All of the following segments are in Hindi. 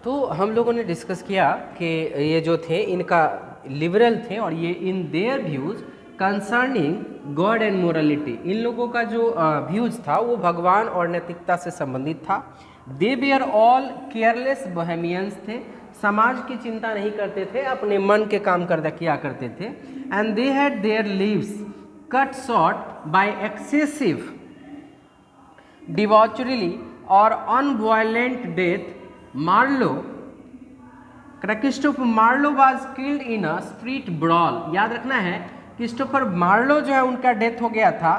तो हम लोगों ने डिस्कस किया कि ये जो थे इनका लिबरल थे और ये in their views concerning God and morality, इन लोगों का जो व्यूज था वो भगवान और नैतिकता से संबंधित था। दे वेयर ऑल केयरलेस बोहेमियंस थे, समाज की चिंता नहीं करते थे, अपने मन के काम किया करते थे। And they had their lives cut short by excessive debauchery और an violent death. Marlowe, Christopher Marlowe was killed in a street brawl. याद रखना है, क्रिस्टोफर मार्लो जो है उनका डेथ हो गया था।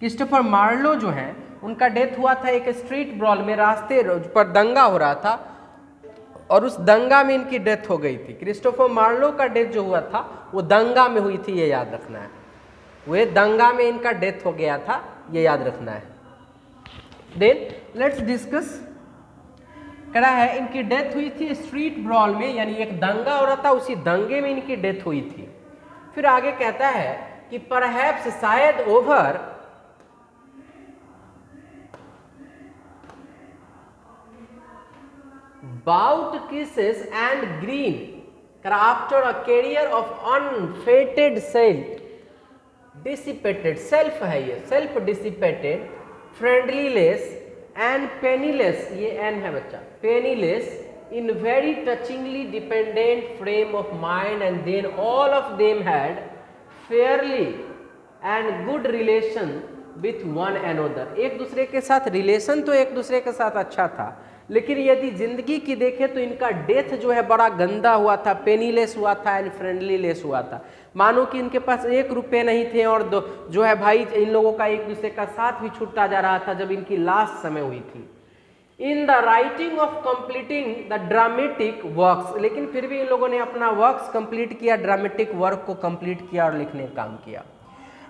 क्रिस्टोफर मार्लो जो है उनका डेथ हुआ था एक स्ट्रीट ब्रॉल में, रास्ते पर दंगा हो रहा था और उस दंगा में इनकी डेथ हो गई थी। क्रिस्टोफर मार्लो का डेथ जो हुआ था वो दंगा में हुई थी, ये याद रखना है। वे दंगा में इनका डेथ हो गया था, ये याद रखना है। देन लेट्स डिस्कस, कह रहा है इनकी डेथ हुई थी स्ट्रीट ब्रॉल में, यानी एक दंगा हो रहा था, उसी दंगे में इनकी डेथ हुई थी। फिर आगे कहता है कि परहैप्स शायद over bout kisses and Greene after a career of unfettered self dissipated, self है ये, self dissipated, friendless and penniless, ये एन है बच्चा, penniless in very touchingly dependent frame of mind, and then all of them had fairly and good relation with one another. एक दूसरे के साथ रिलेशन तो एक दूसरे के साथ अच्छा था, लेकिन यदि जिंदगी की देखें तो इनका डेथ जो है बड़ा गंदा हुआ था, पेनीलेस हुआ था एंड फ्रेंडलीलेस हुआ था। मानो कि इनके पास ₹1 नहीं थे और जो है भाई इन लोगों का एक दूसरे का साथ भी छूटता जा रहा था जब इनकी लास्ट समय हुई थी। In the writing of completing the dramatic works, लेकिन फिर भी इन लोगों ने अपना वर्क्स कंप्लीट किया, ड्रामेटिक वर्क को कंप्लीट किया और लिखने का काम किया।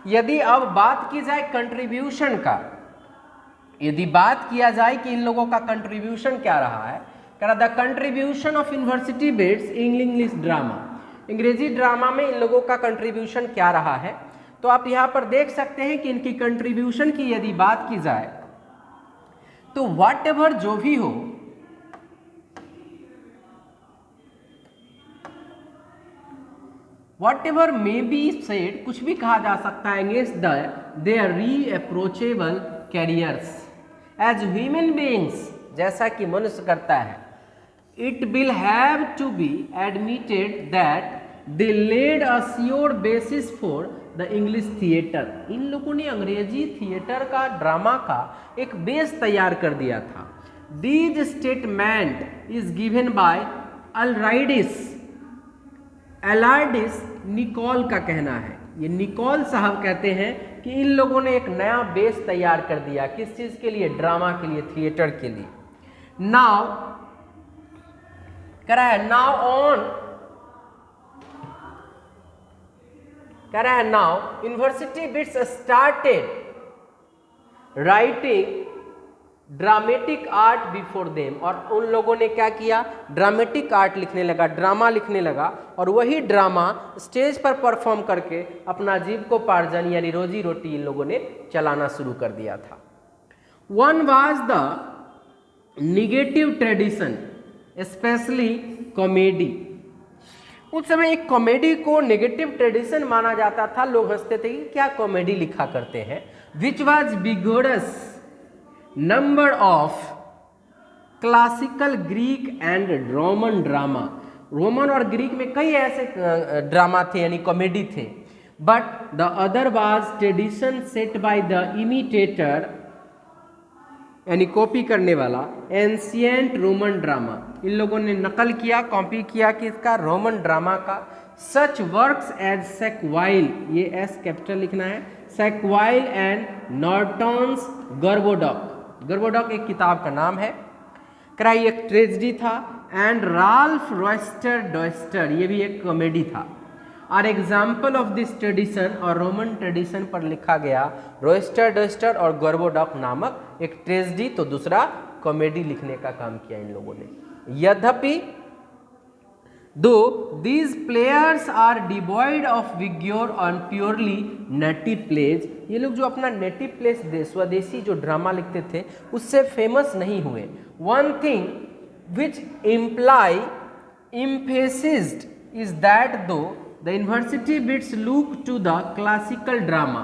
यदि अब बात की जाए कंट्रीब्यूशन का, यदि बात किया जाए कि इन लोगों का कंट्रीब्यूशन क्या रहा है, कह रहा the contribution of university bits English drama, अंग्रेजी ड्रामा में इन लोगों का कंट्रीब्यूशन क्या रहा है। तो आप यहाँ पर देख सकते हैं कि इनकी कंट्रीब्यूशन की यदि बात की जाए तो व्हाट एवर जो भी हो, what ever may be said, कुछ भी कहा जा सकता है against their irreproachable careers as human beings, जैसा कि मनुष्य करता है। It will have to be admitted that they laid a sure basis for the English theatre. इन लोगों ने अंग्रेजी थिएटर का, ड्रामा का एक बेस तैयार कर दिया था। These statement is given by Allardyce Nicoll का कहना है, ये निकोल साहब कहते हैं कि इन लोगों ने एक नया बेस तैयार कर दिया, किस चीज के लिए, ड्रामा के लिए, थिएटर के लिए। नाउ कह रहा है now university bits started writing dramatic art before them, और उन लोगों ने क्या किया, ड्रामेटिक आर्ट लिखने लगा, ड्रामा लिखने लगा, और वही ड्रामा स्टेज पर परफॉर्म करके अपना जीविकोपार्जन यानी रोजी रोटी इन लोगों ने चलाना शुरू कर दिया था। One was the negative tradition specially comedy. उस समय एक कॉमेडी को नेगेटिव ट्रेडिशन माना जाता था, लोग हंसते थे कि क्या कॉमेडी लिखा करते हैं। Which was vigorous number of classical Greek and Roman drama, Roman और ग्रीक में कई ऐसे ड्रामा थे यानी कॉमेडी थे। But the other was tradition set by the imitator यानी कॉपी करने वाला, एंशिएंट रोमन ड्रामा, इन लोगों ने नकल किया, कॉपी किया किसका, रोमन ड्रामा का। सच वर्क्स एज सेक्वाइल, ये एस कैपिटल लिखना है, सेक्वाइल एंड नॉर्टन्स गर्बोडॉक, गर्बोडॉक एक किताब का नाम है। क्राई एक ट्रेजेडी था, एंड राल्फ रॉयस्टर डॉयस्टर, ये भी एक कॉमेडी था। Are example of this tradition, और रोमन ट्रेडिशन पर लिखा गया रॉयस्टर डॉयस्टर और गर्बोडॉक नामक एक ट्रेजेडी, तो दूसरा कॉमेडी लिखने का काम किया इन लोगों ने। यद्यपि though these players are devoid of vigour on purely native plays, ये लोग जो अपना नेटिव प्लेस स्वदेशी जो ड्रामा लिखते थे उससे फेमस नहीं हुए। One thing which imply emphasized is that though the university bits look to the classical drama,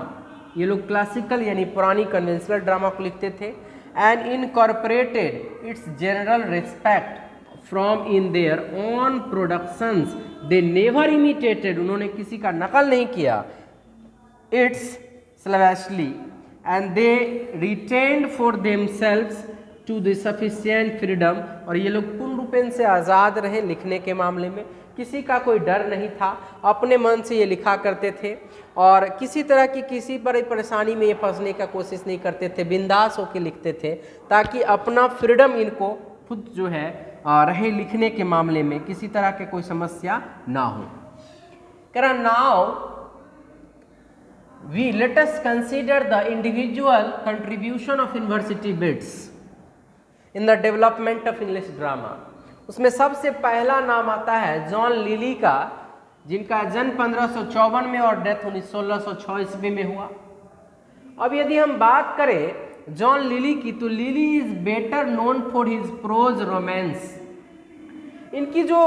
ये लोग क्लासिकल यानी पुरानी कन्वेंशनल ड्रामा को लिखते थे, and incorporated its general respect from in their own productions, they never imitated, उन्होंने किसी का नकल नहीं किया, its slavishly, and they retained for themselves to the sufficient freedom, और ये लोग पूर्ण रूपेण से आज़ाद रहे लिखने के मामले में, किसी का कोई डर नहीं था, अपने मन से ये लिखा करते थे और किसी तरह की किसी बड़ी परेशानी में ये फंसने का कोशिश नहीं करते थे, बिंदास होकर लिखते थे ताकि अपना फ्रीडम इनको खुद जो है रहे लिखने के मामले में, किसी तरह के कोई समस्या ना हो। कह now we let us consider the individual contribution of university wits in the development of English drama. उसमें सबसे पहला नाम आता है जॉन लिली का, जिनका जन्म 1554 में और डेथ 1606 ईस्वी में हुआ। अब यदि हम बात करें जॉन लिली की, तो Lyly is better known for his prose romance. इनकी जो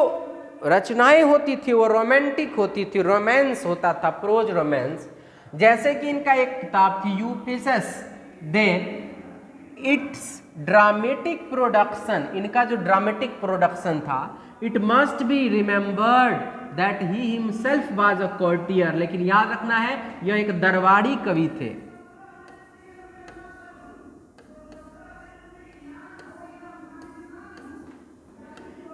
रचनाएं होती थी वो रोमांटिक होती थी, रोमांस होता था, प्रोज रोमांस। जैसे कि इनका एक किताब थी यूफिसस, देन इट्स ड्रामेटिक प्रोडक्शन, इनका जो ड्रामेटिक प्रोडक्शन था, it must be remembered that he himself was a courtier, लेकिन याद रखना है यह एक दरबारी कवि थे।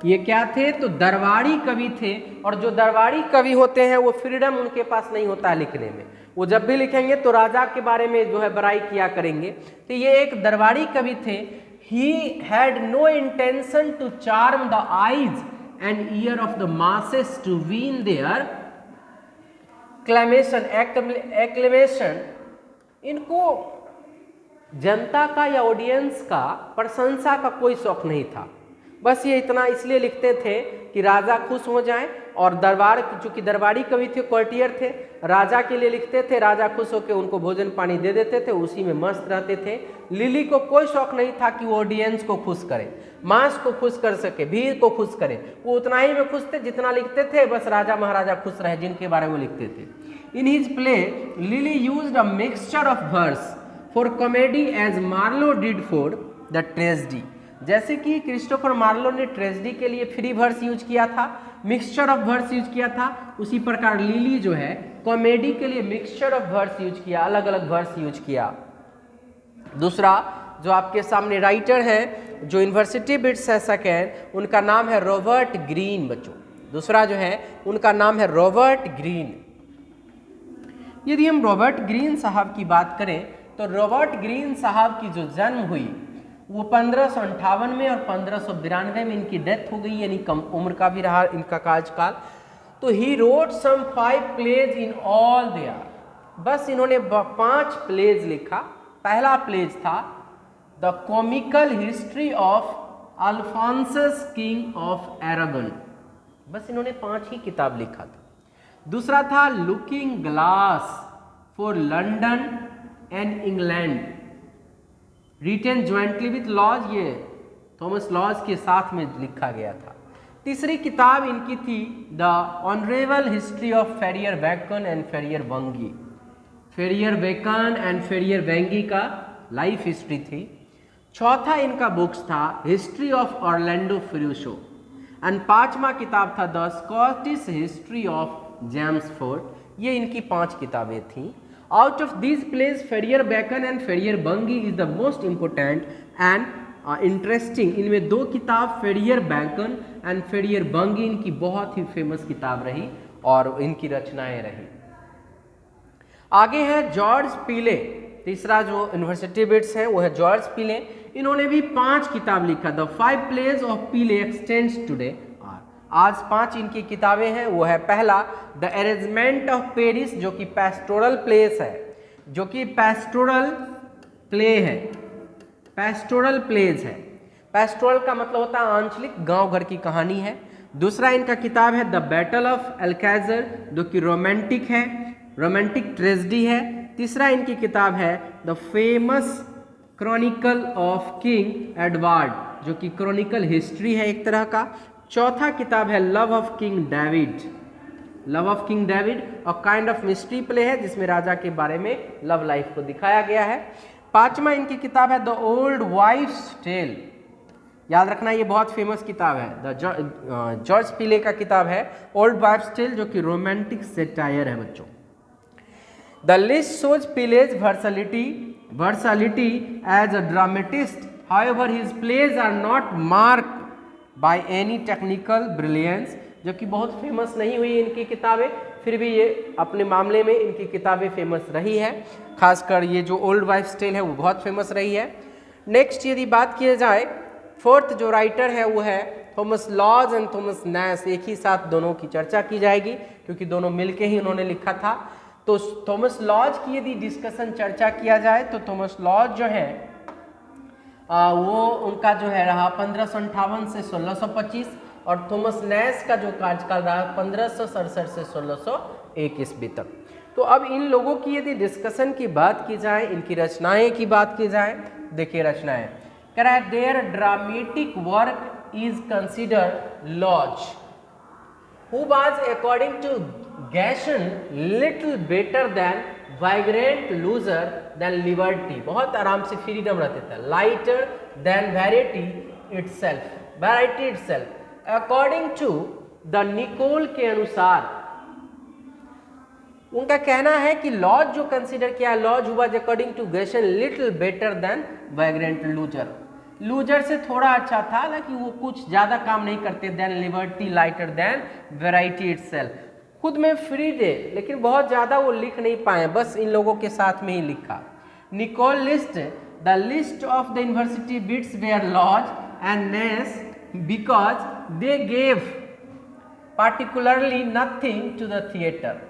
ये क्या थे? तो दरबारी कवि थे, और जो दरबारी कवि होते हैं वो फ्रीडम उनके पास नहीं होता है लिखने में, वो जब भी लिखेंगे तो राजा के बारे में जो है बड़ाई किया करेंगे। तो ये एक दरबारी कवि थे। He had no intention to charm the eyes and ear of the masses to win their acclamation. इनको जनता का या ऑडियंस का प्रशंसा का कोई शौक नहीं था, बस ये इतना इसलिए लिखते थे कि राजा खुश हो जाएं, और दरबार, चूंकि दरबारी कवि थे, कोर्टियर थे, राजा के लिए लिखते थे, राजा खुश होकर उनको भोजन पानी दे देते थे, उसी में मस्त रहते थे। लिली को कोई शौक नहीं था कि वो ऑडियंस को खुश करे, मास को खुश कर सके, भीड़ को खुश करे, वो उतना ही में खुश थे जितना लिखते थे, बस राजा महाराजा खुश रहे जिनके बारे में वो लिखते थे। In his play Lyly used a mixture of verse for comedy as Marlowe did for the tragedy. जैसे कि क्रिस्टोफर मार्लो ने ट्रेजेडी के लिए फ्री वर्स यूज किया था, मिक्सचर ऑफ वर्स यूज किया था, उसी प्रकार लिली जो है कॉमेडी के लिए मिक्सचर ऑफ वर्स यूज किया, अलग अलग वर्स यूज किया। दूसरा जो आपके सामने राइटर हैं जो यूनिवर्सिटी बिट्स है सेकेंड, उनका नाम है रॉबर्ट ग्रीन। बच्चों दूसरा जो है उनका नाम है रॉबर्ट ग्रीन। यदि हम रॉबर्ट ग्रीन साहब की बात करें तो रॉबर्ट ग्रीन साहब की जो जन्म हुई वो 1558 में और 1592 में इनकी डेथ हो गई, यानी कम उम्र का भी रहा इनका कार्यकाल। तो he wrote some 5 plays in all there, बस इन्होंने 5 प्लेज लिखा। पहला प्लेज था the comical history of Alphonsus king of Aragon, बस इन्होंने 5 ही किताब लिखा था। दूसरा था looking glass for London and England, written jointly with Lodge, ये थॉमस लॉज के साथ में लिखा गया था। तीसरी किताब इनकी थी the honourable history of Friar Bacon and Friar Bungay, Friar Bacon and Friar Bungay का लाइफ हिस्ट्री थी। चौथा इनका बुक्स था history of Orlando Furioso, and 5वां किताब था the Scottish history of James fourth. ये इनकी 5 किताबें थीं। Out of these plays, Ferrier Bacon and Ferrier Bungy is the most important and interesting। इनमें 2 किताब फेरियर बैकन एंड फेरियर बंगी इनकी बहुत ही फेमस किताब रही और इनकी रचनाएं रही। आगे है जॉर्ज पीले। तीसरा जो यूनिवर्सिटी बिट्स है वो है जॉर्ज पीले। इन्होंने भी 5 किताब लिखा। द 5 प्लेज ऑफ पीले एक्सटेंड्स टुडे। आज 5 इनकी किताबें हैं। वो है पहला द अरेंजमेंट ऑफ पेरिस, जो कि पैस्टोरल प्लेस है, जो कि पैस्टोरल प्ले है, पैस्टोरल प्लेज है। पैस्टोरल का मतलब होता है आंचलिक, गांव घर की कहानी है। दूसरा इनका किताब है द बैटल ऑफ अल्काज़र, जो कि रोमांटिक है, रोमांटिक ट्रेजेडी है। तीसरा इनकी किताब है the famous Chronicle of king Edward, जो कि क्रॉनिकल हिस्ट्री है एक तरह का। चौथा किताब है love of king David. Love of king David और काइंड ऑफ मिस्ट्री प्ले है जिसमें राजा के बारे में लव लाइफ को दिखाया गया है। पांचवा इनकी किताब है द ओल्ड वाइफ्स टेल। याद रखना ये बहुत फेमस किताब है, द जॉर्ज पिले का किताब है ओल्ड वाइफ्स टेल, जो कि रोमांटिक सेटायर है बच्चों। The list shows pillage versatility as a dramatist, however his plays are not marked by any technical brilliance, जो कि बहुत फेमस नहीं हुई इनकी किताबें, फिर भी ये अपने मामले में इनकी किताबें फेमस रही है। खासकर ये जो ओल्ड वाइफ्स टेल है वो बहुत फेमस रही है। नेक्स्ट यदि बात की जाए, फोर्थ जो राइटर है वो है Thomas Lodge and Thomas Nash. एक ही साथ दोनों की चर्चा की जाएगी क्योंकि दोनों मिलके ही उन्होंने लिखा था। तो थॉमस लॉज की यदि डिस्कशन चर्चा किया जाए तो थॉमस लॉज जो है वो उनका जो है रहा 1558 से 1625 और थॉमस नैश का जो कार्यकाल रहा 1567 से 1601 ईस्वी तक। तो अब इन लोगों की यदि डिस्कशन की बात की जाए, इनकी रचनाएं की बात की जाए, देखिए रचनाएं कह रहा है their dramatic work is considered laws who was according to Gaston little better than vagrant loser than liberty। बहुत आराम से फ्रीडम रहते थे। lighter than variety itself according to the Nicoll के अनुसार उनका कहना है कि लॉज जो कंसिडर किया, लॉज हुआ अकॉर्डिंग टू गैशन little better than vagrant loser. Loser से थोड़ा अच्छा था, हालांकि वो कुछ ज़्यादा काम नहीं करते। Then liberty lighter than variety itself, खुद में फ्री डे, लेकिन बहुत ज़्यादा वो लिख नहीं पाए, बस इन लोगों के साथ में ही लिखा। Nicoll list the list of the university wits where Lodge and Nash because they gave particularly nothing to the theatre.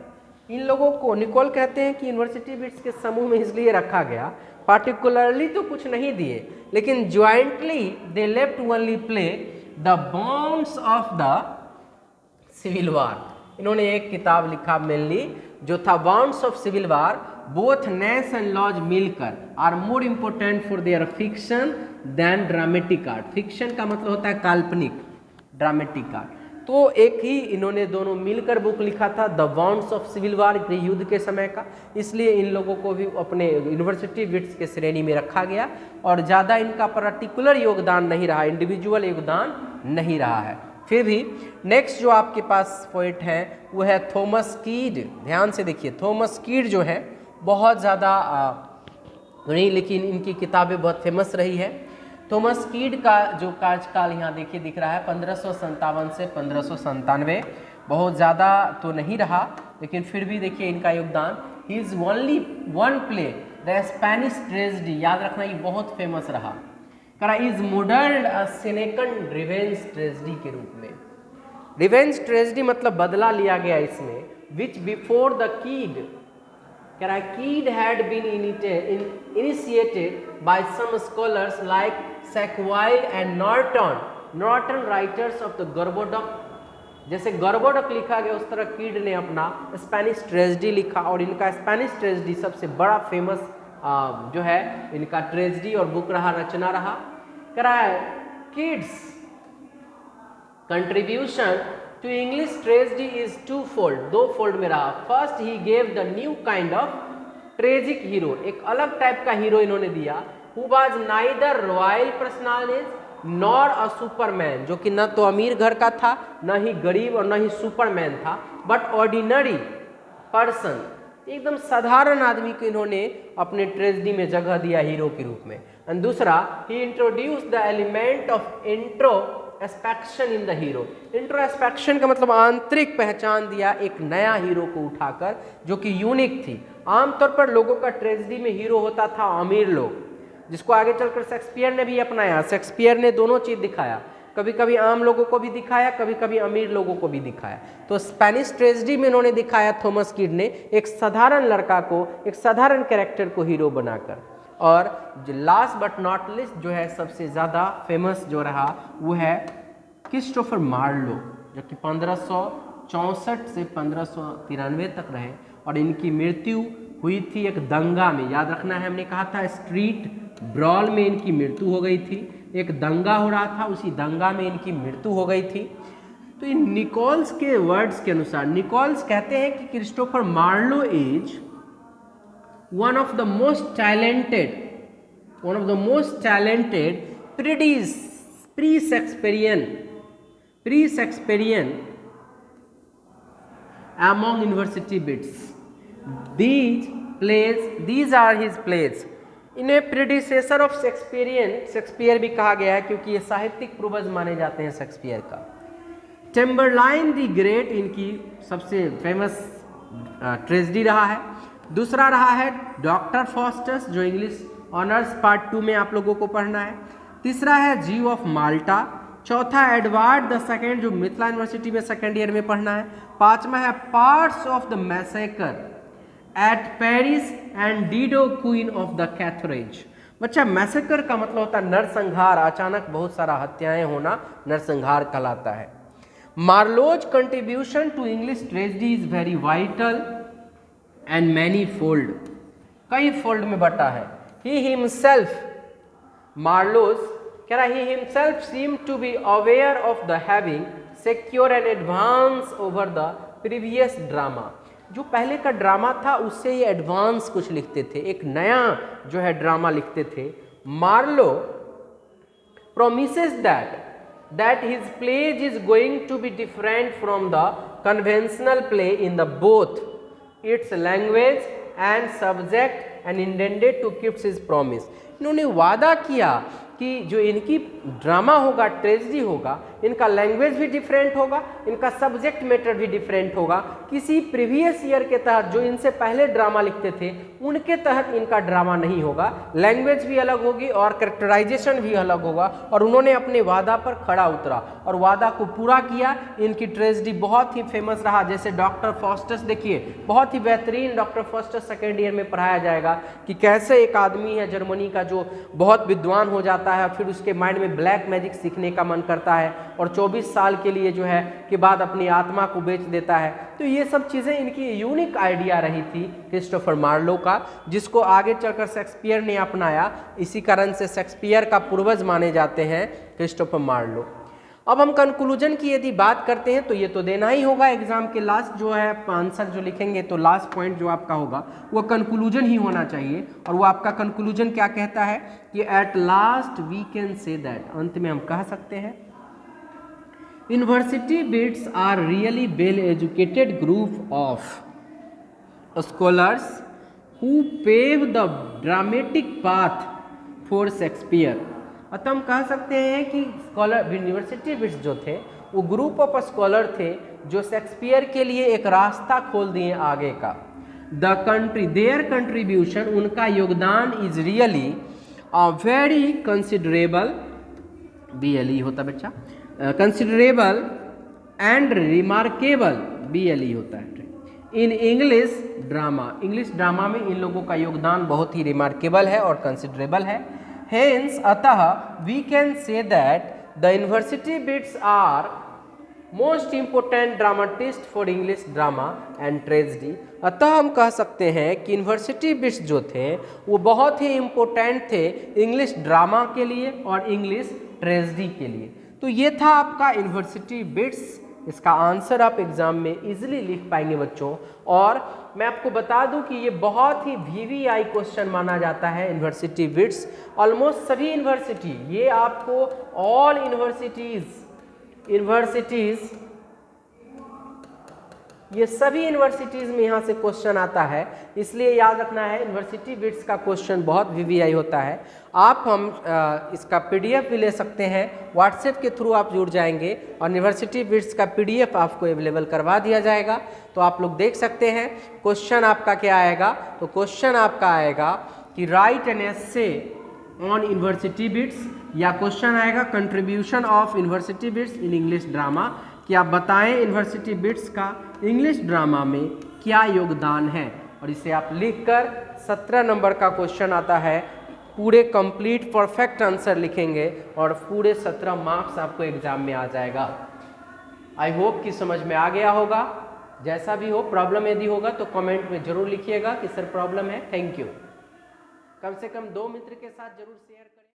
इन लोगों को निकोल कहते हैं कि यूनिवर्सिटी बिट्स के समूह में इसलिए रखा गया, पार्टिकुलरली तो कुछ नहीं दिए, लेकिन jointly they left only play the bounds of the civil war. इन्होंने एक किताब लिखा मेनली जो था bounds of civil war. Both Nash and Lodge मिलकर are more important for their fiction than dramatic art. Fiction का मतलब होता है काल्पनिक, ड्रामेटिक आर्ट। तो एक ही इन्होंने दोनों मिलकर बुक लिखा था the bounds of civil war, युद्ध के समय का, इसलिए इन लोगों को भी अपने यूनिवर्सिटी बिट्स के श्रेणी में रखा गया और ज़्यादा इनका पर्टिकुलर योगदान नहीं रहा, इंडिविजुअल योगदान नहीं रहा है। फिर भी नेक्स्ट जो आपके पास पोएट है वो है थॉमस कीड। ध्यान से देखिए, थॉमस कीड जो है बहुत ज़्यादा नहीं, लेकिन इनकी किताबें बहुत फेमस रही है। थॉमस कीड का जो कार्यकाल यहाँ देखिए दिख रहा है 1557 से 1597, बहुत ज़्यादा तो नहीं रहा, लेकिन फिर भी देखिए इनका योगदान। He is only one play the Spanish tragedy, याद रखना ये बहुत फेमस रहा। करा is modelled a Senecan revenge tragedy के रूप में। रिवेंज ट्रेजेडी मतलब बदला लिया गया इसमें, विच बिफोर द कीड कीड had been initiated by some scholars like Sackville and Norton writers of the Gorboduc। जैसे गर्बोडक लिखा गया उस तरह कीड ने अपना स्पेनिश ट्रेजेडी लिखा और इनका स्पेनिश ट्रेजेडी सबसे बड़ा फेमस जो है इनका ट्रेजेडी और बुक रहा, रचना रहा। Kyd's contribution to English tragedy is two fold, दो फोल्ड में रहा। फर्स्ट ही gave the new kind of tragic hero, एक अलग टाइप का हीरो इन्होंने दिया, who was neither royal personality nor a superman, जो कि न तो अमीर घर का था, न ही गरीब और न ही सुपरमैन था, बट ऑर्डिनरी पर्सन, एकदम साधारण आदमी को इन्होंने अपने ट्रेजेडी में जगह दिया हीरो के रूप में। एंड दूसरा, he introduce the element of introspection in the hero. Introspection का मतलब आंतरिक पहचान दिया एक नया हीरो को उठाकर, जो कि यूनिक थी। आमतौर पर लोगों का ट्रेजेडी में हीरो होता था अमीर लोग, जिसको आगे चलकर शेक्सपियर ने भी अपनाया। शेक्सपियर ने दोनों चीज दिखाया, कभी कभी आम लोगों को भी दिखाया, कभी कभी अमीर लोगों को भी दिखाया। तो स्पेनिश ट्रेजेडी में इन्होंने दिखाया थॉमस कीड ने एक साधारण लड़का को, एक साधारण कैरेक्टर को हीरो बनाकर। और जो लास्ट बट नॉट लिस्ट जो है सबसे ज़्यादा फेमस जो रहा वो है क्रिस्टोफर मार्लो, जो कि 1564 से 1593 तक रहे और इनकी मृत्यु हुई थी एक दंगा में। याद रखना है, हमने कहा था स्ट्रीट ब्रॉल में इनकी मृत्यु हो गई थी। एक दंगा हो रहा था, उसी दंगा में इनकी मृत्यु हो गई थी। तो इन निकोल्स के वर्ड्स के अनुसार, निकोल्स कहते हैं कि Christopher Marlowe is one of the most talented pre-Shakespearean among university wits. These are his plays. इन्हें प्रेडिसेसर ऑफ शेक्सपियर भी कहा गया है क्योंकि ये साहित्यिक पूर्वज माने जाते हैं शेक्सपियर का। चैम्बरलाइन द ग्रेट इनकी सबसे फेमस ट्रेजेडी रहा है। दूसरा रहा है डॉक्टर फॉस्टस, जो इंग्लिश ऑनर्स पार्ट 2 में आप लोगों को पढ़ना है। तीसरा है जीव ऑफ माल्टा। चौथा एडवर्ड द सेकेंड, जो मिथिला यूनिवर्सिटी में सेकेंड ईयर में पढ़ना है। पांचवा है parts of the massacre at Paris and Dido queen of the Carthage. बच्चा मैसेकर का मतलब होता है नरसंहार, अचानक बहुत सारा हत्याएं होना नरसंहार कहलाता है। Marlowe's contribution to English tragedy is very vital and many fold, कई फोल्ड में बटा है। ही हिमसेल्फ, मार्लोज कह रहा he himself seem to be aware of the having secure an advance over the previous drama. जो पहले का ड्रामा था उससे ये एडवांस कुछ लिखते थे, एक नया जो है ड्रामा लिखते थे। Marlowe promises that his play is going to be different from the conventional play in the both its language and subject and intended to keep his promise. इन्होंने वादा किया कि जो इनकी ड्रामा होगा, ट्रेजेडी होगा, इनका लैंग्वेज भी डिफरेंट होगा, इनका सब्जेक्ट मैटर भी डिफरेंट होगा। किसी प्रीवियस ईयर के तहत जो इनसे पहले ड्रामा लिखते थे उनके तहत इनका ड्रामा नहीं होगा, लैंग्वेज भी अलग होगी और कैरेक्टराइजेशन भी अलग होगा। और उन्होंने अपने वादा पर खड़ा उतरा और वादा को पूरा किया। इनकी ट्रेजेडी बहुत ही फेमस रहा, जैसे डॉक्टर फॉस्टस, देखिए बहुत ही बेहतरीन डॉक्टर फॉस्टस सेकेंड ईयर में पढ़ाया जाएगा कि कैसे एक आदमी है जर्मनी का जो बहुत विद्वान हो जाता है, फिर उसके माइंड में ब्लैक मैजिक सीखने का मन करता है और 24 साल के लिए जो है के बाद अपनी आत्मा को बेच देता है। तो ये सब चीज़ें इनकी यूनिक आइडिया रही थी क्रिस्टोफर मार्लो का, जिसको आगे चलकर शेक्सपियर ने अपनाया। इसी कारण से शेक्सपियर का पूर्वज माने जाते हैं क्रिस्टोफर मार्लो। अब हम कंक्लूजन की यदि बात करते हैं तो ये तो देना ही होगा एग्जाम के लास्ट जो है आंसर जो लिखेंगे तो लास्ट पॉइंट जो आपका होगा वो कंक्लूजन ही होना चाहिए। और वो आपका कंक्लूजन क्या कहता है कि at last we can say that, अंत में हम कह सकते हैं university wits are really well educated group of scholars who pave the dramatic path for Shakespeare. अतः हम कह सकते हैं कि स्कॉलर यूनिवर्सिटी बिट्स जो थे वो ग्रुप ऑफ स्कॉलर थे जो शेक्सपियर के लिए एक रास्ता खोल दिए आगे का। देयर कंट्रीब्यूशन, उनका योगदान is really very considerable, BLE होता बच्चा, कंसिडरेबल एंड रिमार्केबल, BLE होता है। इन इंग्लिश ड्रामा में इन लोगों का योगदान बहुत ही रिमार्केबल है और कंसिडरेबल है। Hence, अतः we can say that the university bits are most important dramatist for English drama and tragedy। अतः हम कह सकते हैं कि यूनिवर्सिटी बिट्स जो थे वो बहुत ही इम्पोर्टेंट थे इंग्लिश ड्रामा के लिए और इंग्लिश ट्रेजेडी के लिए। तो ये था आपका यूनिवर्सिटी बिट्स। इसका आंसर आप एग्जाम में इजीली लिख पाएंगे बच्चों। और मैं आपको बता दूं कि ये बहुत ही VVI क्वेश्चन माना जाता है यूनिवर्सिटी बिट्स। ऑलमोस्ट सभी यूनिवर्सिटी, ये आपको ऑल यूनिवर्सिटीज ये सभी यूनिवर्सिटीज में यहाँ से क्वेश्चन आता है, इसलिए याद रखना है यूनिवर्सिटी बिट्स का क्वेश्चन बहुत VVI होता है। आप हम इसका PDF भी ले सकते हैं, व्हाट्सएप के थ्रू आप जुड़ जाएंगे और यूनिवर्सिटी बिट्स का PDF आपको अवेलेबल करवा दिया जाएगा। तो आप लोग देख सकते हैं क्वेश्चन आपका क्या आएगा। तो क्वेश्चन आपका आएगा कि write an essay on university wits, या क्वेश्चन आएगा contribution of university wits in English drama, कि आप बताएं यूनिवर्सिटी बिट्स का इंग्लिश ड्रामा में क्या योगदान है। और इसे आप लिखकर 17 नंबर का क्वेश्चन आता है, पूरे कंप्लीट परफेक्ट आंसर लिखेंगे और पूरे 17 मार्क्स आपको एग्जाम में आ जाएगा। आई होप कि समझ में आ गया होगा। जैसा भी हो, प्रॉब्लम यदि होगा तो कमेंट में जरूर लिखिएगा कि सर प्रॉब्लम है। Thank you. कम से कम 2 मित्र के साथ जरूर शेयर करें।